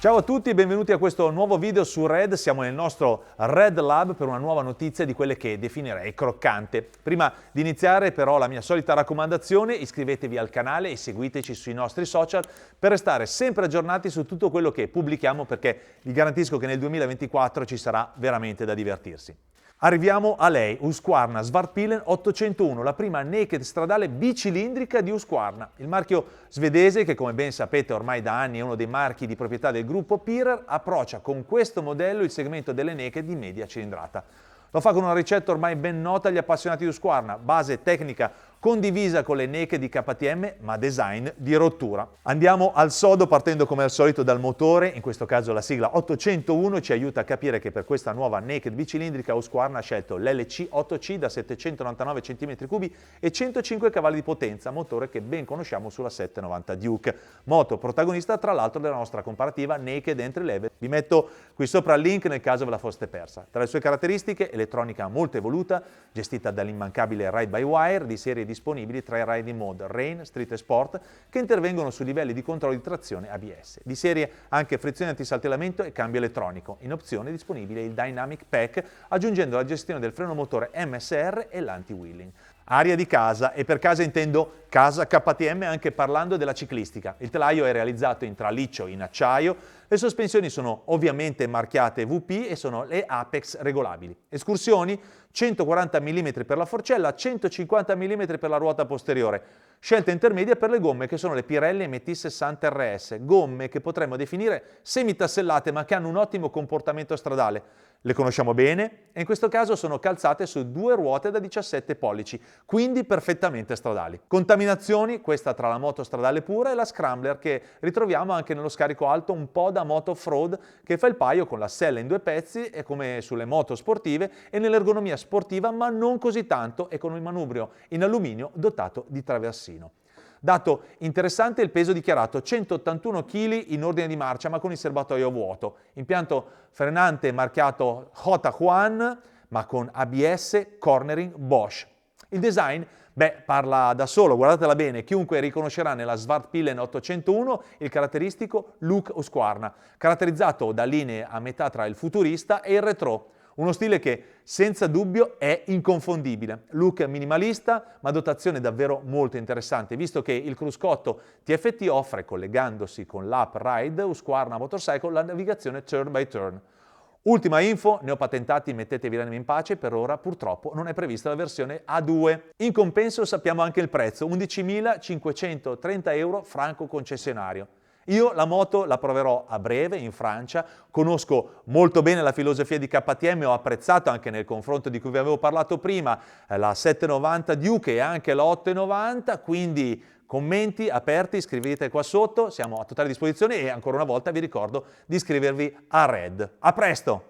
Ciao a tutti e benvenuti a questo nuovo video su Red. Siamo nel nostro Red Lab per una nuova notizia di quelle che definirei croccante. Prima di iniziare però la mia solita raccomandazione: iscrivetevi al canale e seguiteci sui nostri social per restare sempre aggiornati su tutto quello che pubblichiamo, perché vi garantisco che nel 2024 ci sarà veramente da divertirsi. Arriviamo a lei, Husqvarna Svartpilen 801, la prima naked stradale bicilindrica di Husqvarna. Il marchio svedese, che come ben sapete ormai da anni è uno dei marchi di proprietà del gruppo Pirer, approccia con questo modello il segmento delle naked di media cilindrata. Lo fa con una ricetta ormai ben nota agli appassionati di Husqvarna, base tecnica condivisa con le naked di KTM, ma design di rottura. Andiamo al sodo partendo come al solito dal motore, in questo caso la sigla 801 ci aiuta a capire che per questa nuova naked bicilindrica Husqvarna ha scelto l'LC 8C da 799 cm3 e 105 cavalli di potenza, motore che ben conosciamo sulla 790 Duke, moto protagonista tra l'altro della nostra comparativa Naked Entry Level. Vi metto qui sopra il link nel caso ve la foste persa. Tra le sue caratteristiche, elettronica molto evoluta, gestita dall'immancabile Ride by Wire, di serie disponibili tra i riding mode Rain, Street e Sport, che intervengono sui livelli di controllo di trazione ABS. Di serie anche frizione antisaltellamento e cambio elettronico. In opzione disponibile il Dynamic Pack, aggiungendo la gestione del freno motore MSR e l'anti-wheeling. Aria di casa, e per casa intendo casa KTM anche parlando della ciclistica. Il telaio è realizzato in traliccio in acciaio, le sospensioni sono ovviamente marchiate VP e sono le Apex regolabili. Escursioni 140 mm per la forcella, 150 mm per la ruota posteriore. Scelta intermedia per le gomme che sono le Pirelli MT60 RS, gomme che potremmo definire semitassellate ma che hanno un ottimo comportamento stradale. Le conosciamo bene e in questo caso sono calzate su due ruote da 17 pollici, quindi perfettamente stradali. Contaminazioni, questa tra la moto stradale pura e la Scrambler, che ritroviamo anche nello scarico alto un po' da moto off-road, che fa il paio con la sella in due pezzi e come sulle moto sportive e nell'ergonomia sportiva, ma non così tanto, e con il manubrio in alluminio dotato di traversino. Dato interessante il peso dichiarato, 181 kg in ordine di marcia ma con il serbatoio a vuoto. Impianto frenante marchiato Hota Juan ma con ABS cornering Bosch. Il design, parla da solo, guardatela bene, chiunque riconoscerà nella Svartpilen 801 il caratteristico look Husqvarna, caratterizzato da linee a metà tra il futurista e il retro. Uno stile che senza dubbio è inconfondibile. Look minimalista, ma dotazione davvero molto interessante, visto che il cruscotto TFT offre, collegandosi con l'app Ride Husqvarna Motorcycle, la navigazione turn by turn. Ultima info, neopatentati mettetevi l'anima in pace, per ora purtroppo non è prevista la versione A2. In compenso sappiamo anche il prezzo, 11.530 euro franco concessionario. Io la moto la proverò a breve in Francia, conosco molto bene la filosofia di KTM, ho apprezzato anche nel confronto di cui vi avevo parlato prima la 790 Duke e anche la 890, quindi commenti aperti, scrivete qua sotto, siamo a totale disposizione e ancora una volta vi ricordo di iscrivervi a Red. A presto!